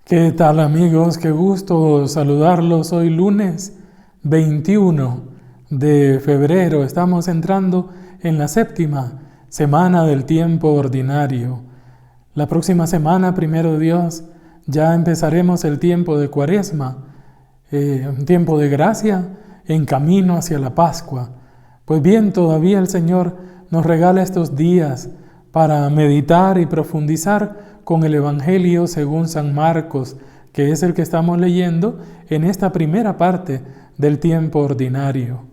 ¿Qué tal, amigos? Qué gusto saludarlos. Hoy lunes 21 de febrero. Estamos entrando en la séptima semana del tiempo ordinario. La próxima semana, primero Dios, ya empezaremos el tiempo de Cuaresma, un tiempo de gracia en camino hacia la Pascua. Pues bien, todavía el Señor nos regala estos días para meditar y profundizar con el Evangelio según San Marcos, que es el que estamos leyendo en esta primera parte del tiempo ordinario.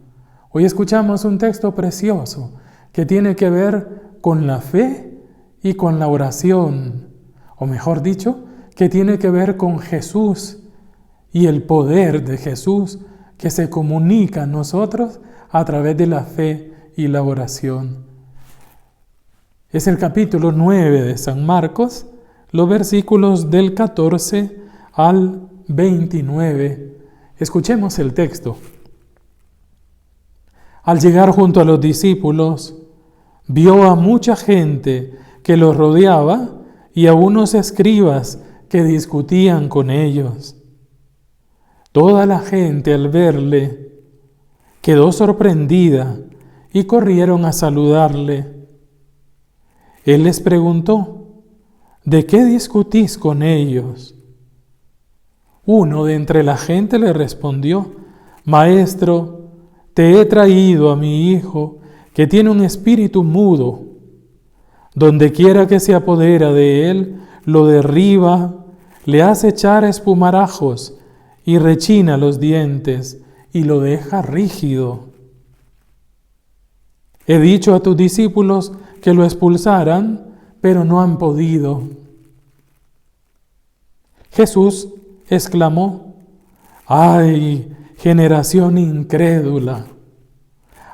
Hoy escuchamos un texto precioso que tiene que ver con la fe y con la oración, o mejor dicho, que tiene que ver con Jesús y el poder de Jesús que se comunica a nosotros a través de la fe y la oración. Es el capítulo 9 de San Marcos, los versículos del 14 al 29. Escuchemos el texto. Al llegar junto a los discípulos, vio a mucha gente que los rodeaba y a unos escribas que discutían con ellos. Toda la gente al verle quedó sorprendida y corrieron a saludarle. Él les preguntó: ¿de qué discutís con ellos? Uno de entre la gente le respondió: Maestro, te he traído a mi hijo, que tiene un espíritu mudo. Donde quiera que se apodera de él, lo derriba, le hace echar espumarajos y rechina los dientes y lo deja rígido. He dicho a tus discípulos que lo expulsaran, pero no han podido. Jesús exclamó: ¡ay, generación incrédula!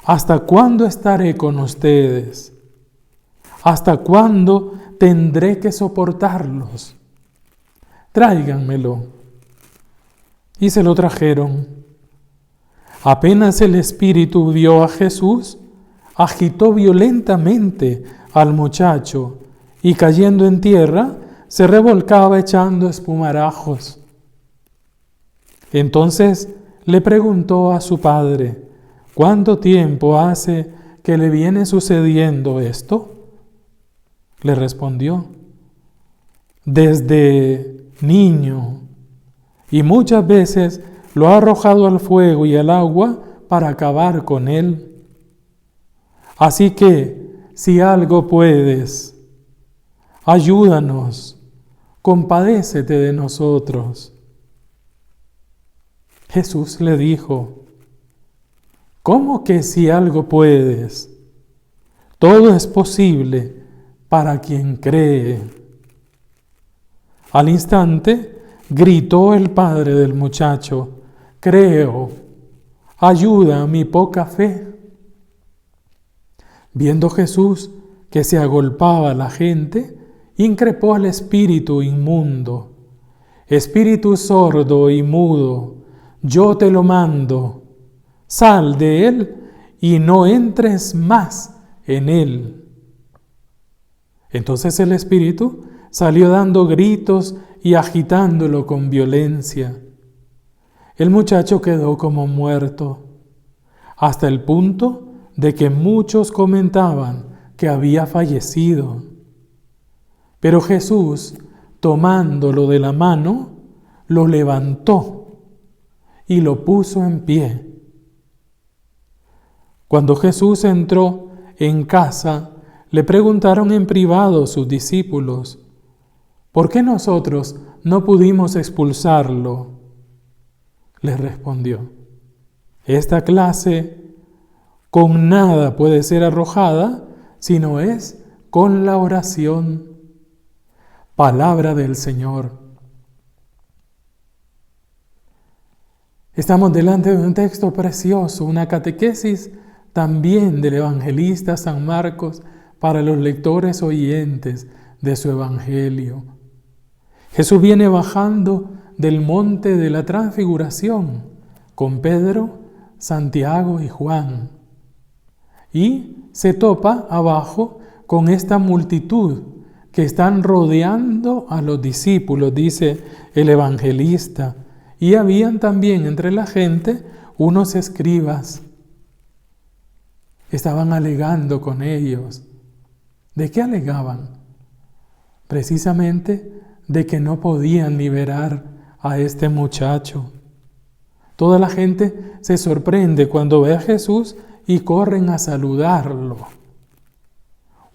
¿Hasta cuándo estaré con ustedes? ¿Hasta cuándo tendré que soportarlos? Tráiganmelo. Y se lo trajeron. Apenas el espíritu vio a Jesús, agitó violentamente al muchacho y cayendo en tierra, se revolcaba echando espumarajos. Entonces le preguntó a su padre: ¿cuánto tiempo hace que le viene sucediendo esto? Le respondió: desde niño, y muchas veces lo ha arrojado al fuego y al agua para acabar con él. Así que, si algo puedes, ayúdanos, compadécete de nosotros. Jesús le dijo: ¿cómo que si algo puedes? Todo es posible para quien cree. Al instante gritó el padre del muchacho: creo, ayuda a mi poca fe. Viendo Jesús que se agolpaba la gente, increpó al espíritu inmundo: espíritu sordo y mudo, yo te lo mando, sal de él y no entres más en él. Entonces el espíritu salió dando gritos y agitándolo con violencia. El muchacho quedó como muerto, hasta el punto de que muchos comentaban que había fallecido. Pero Jesús, tomándolo de la mano, lo levantó y lo puso en pie. Cuando Jesús entró en casa, le preguntaron en privado sus discípulos: ¿por qué nosotros no pudimos expulsarlo? Les respondió: esta clase con nada puede ser arrojada, sino es con la oración. Palabra del Señor. Estamos delante de un texto precioso, una catequesis también del evangelista San Marcos para los lectores oyentes de su evangelio. Jesús viene bajando del monte de la transfiguración con Pedro, Santiago y Juan, y se topa abajo con esta multitud que están rodeando a los discípulos, dice el evangelista. Y habían también entre la gente unos escribas. Estaban alegando con ellos. ¿De qué alegaban? Precisamente de que no podían liberar a este muchacho. Toda la gente se sorprende cuando ve a Jesús y corren a saludarlo.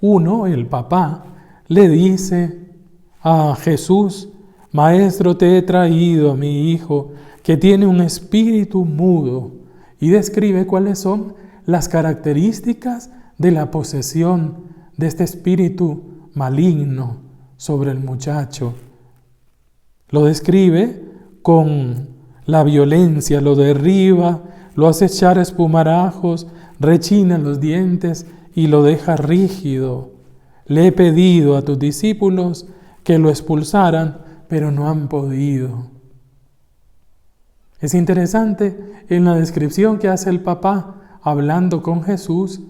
Uno, el papá, le dice a Jesús: Maestro, te he traído a mi hijo que tiene un espíritu mudo, y describe cuáles son las características de la posesión de este espíritu maligno sobre el muchacho. Lo describe con la violencia, lo derriba, lo hace echar espumarajos, rechina los dientes y lo deja rígido. Le he pedido a tus discípulos que lo expulsaran, pero no han podido. Es interesante en la descripción que hace el papá hablando con Jesús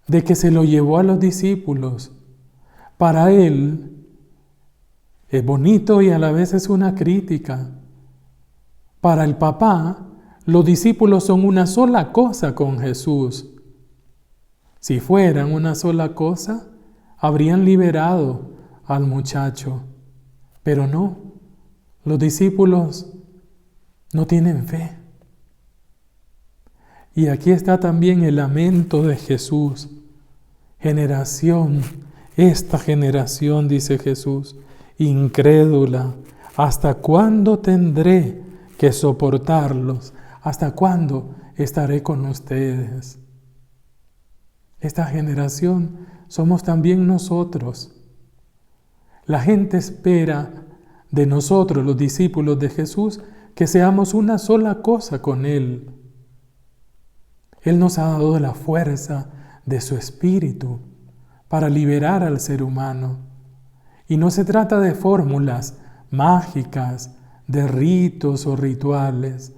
de que se lo llevó a los discípulos. Para él es bonito y a la vez es una crítica. Para el papá, los discípulos son una sola cosa con Jesús. Si fueran una sola cosa, habrían liberado al muchacho. Pero no, los discípulos no tienen fe. Y aquí está también el lamento de Jesús. Esta generación, dice Jesús, incrédula, ¿hasta cuándo tendré que soportarlos? ¿Hasta cuándo estaré con ustedes? Esta generación somos también nosotros. La gente espera de nosotros, los discípulos de Jesús, que seamos una sola cosa con Él. Él nos ha dado la fuerza de su espíritu para liberar al ser humano. Y no se trata de fórmulas mágicas, de ritos o rituales.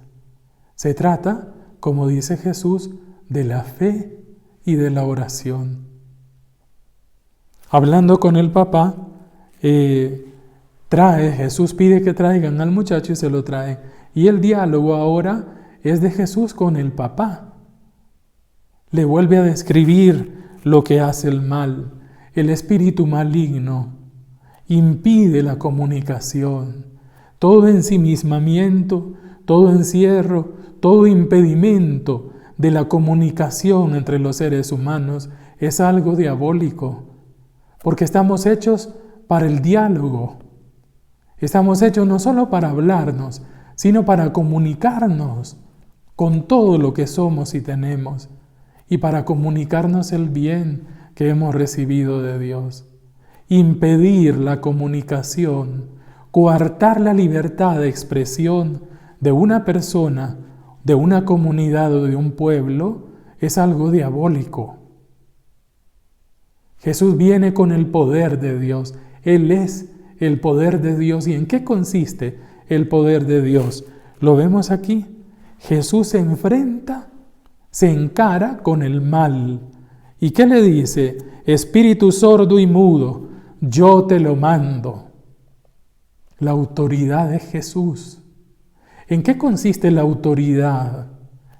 Se trata, como dice Jesús, de la fe y de la oración. Hablando con el papá, Jesús pide que traigan al muchacho y se lo traen. Y el diálogo ahora es de Jesús con el papá. Le vuelve a describir lo que hace el mal. El espíritu maligno impide la comunicación. Todo ensimismamiento, todo encierro, todo impedimento de la comunicación entre los seres humanos es algo diabólico, porque estamos hechos para el diálogo. Estamos hechos no solo para hablarnos, sino para comunicarnos con todo lo que somos y tenemos, y para comunicarnos el bien que hemos recibido de Dios. Impedir la comunicación, coartar la libertad de expresión de una persona, de una comunidad o de un pueblo, es algo diabólico. Jesús viene con el poder de Dios. Él es el poder de Dios. ¿Y en qué consiste el poder de Dios? Lo vemos aquí. Jesús se encara con el mal. ¿Y qué le dice? Espíritu sordo y mudo, yo te lo mando. La autoridad de Jesús. ¿En qué consiste la autoridad?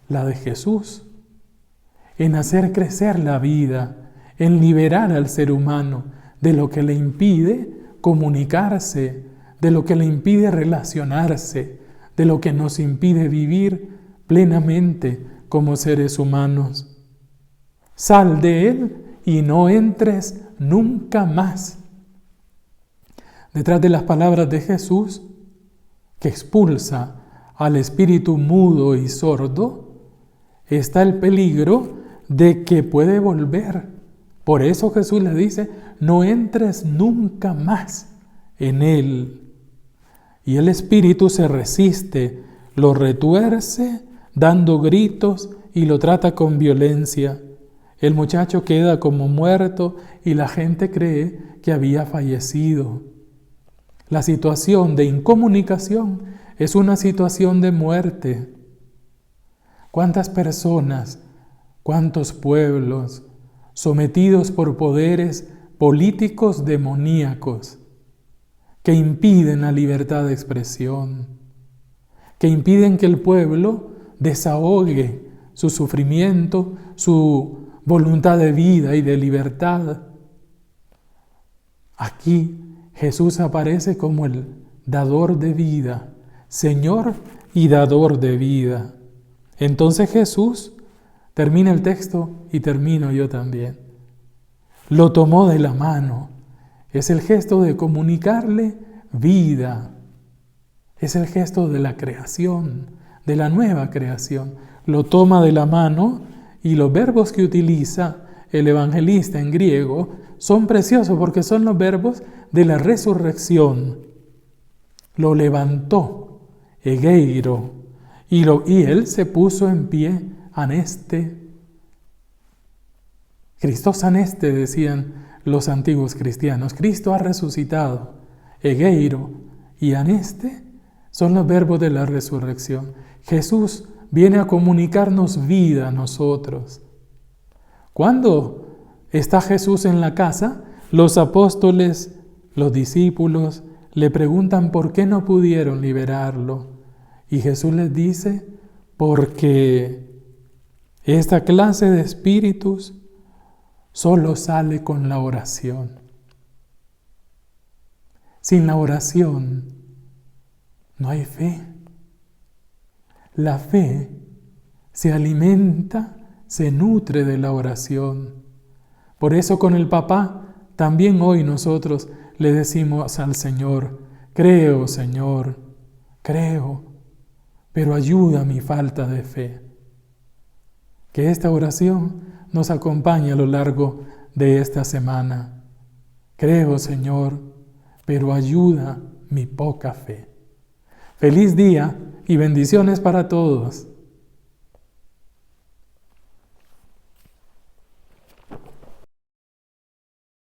La de Jesús. En hacer crecer la vida, en liberar al ser humano de lo que le impide comunicarse, de lo que le impide relacionarse, de lo que nos impide vivir plenamente como seres humanos. Sal de él y no entres nunca más. Detrás de las palabras de Jesús, que expulsa al espíritu mudo y sordo, está el peligro de que puede volver. Por eso Jesús le dice, no entres nunca más en él. Y el espíritu se resiste, lo retuerce, dando gritos y lo trata con violencia. El muchacho queda como muerto y la gente cree que había fallecido. La situación de incomunicación es una situación de muerte. ¿Cuántas personas, cuántos pueblos sometidos por poderes políticos demoníacos que impiden la libertad de expresión, que impiden que el pueblo desahogue su sufrimiento, su voluntad de vida y de libertad. Aquí Jesús aparece como el dador de vida, Señor y dador de vida. Entonces Jesús, termina el texto y termino yo también, lo tomó de la mano. Es el gesto de comunicarle vida. Es el gesto de la creación, de la nueva creación. Lo toma de la mano y los verbos que utiliza el evangelista en griego son preciosos porque son los verbos de la resurrección. Lo levantó, egeiro, y él se puso en pie, aneste. Christos aneste, decían los antiguos cristianos. Cristo ha resucitado. Egeiro y aneste son los verbos de la resurrección. Jesús viene a comunicarnos vida a nosotros. Cuando está Jesús en la casa, los apóstoles, los discípulos, le preguntan por qué no pudieron liberarlo. Y Jesús les dice, porque esta clase de espíritus solo sale con la oración. Sin la oración no hay fe. La fe se alimenta, se nutre de la oración. Por eso con el Papá también hoy nosotros le decimos al Señor, creo, Señor, creo, pero ayuda a mi falta de fe. Que esta oración nos acompañe a lo largo de esta semana. Creo, Señor, pero ayuda mi poca fe. Feliz día y bendiciones para todos.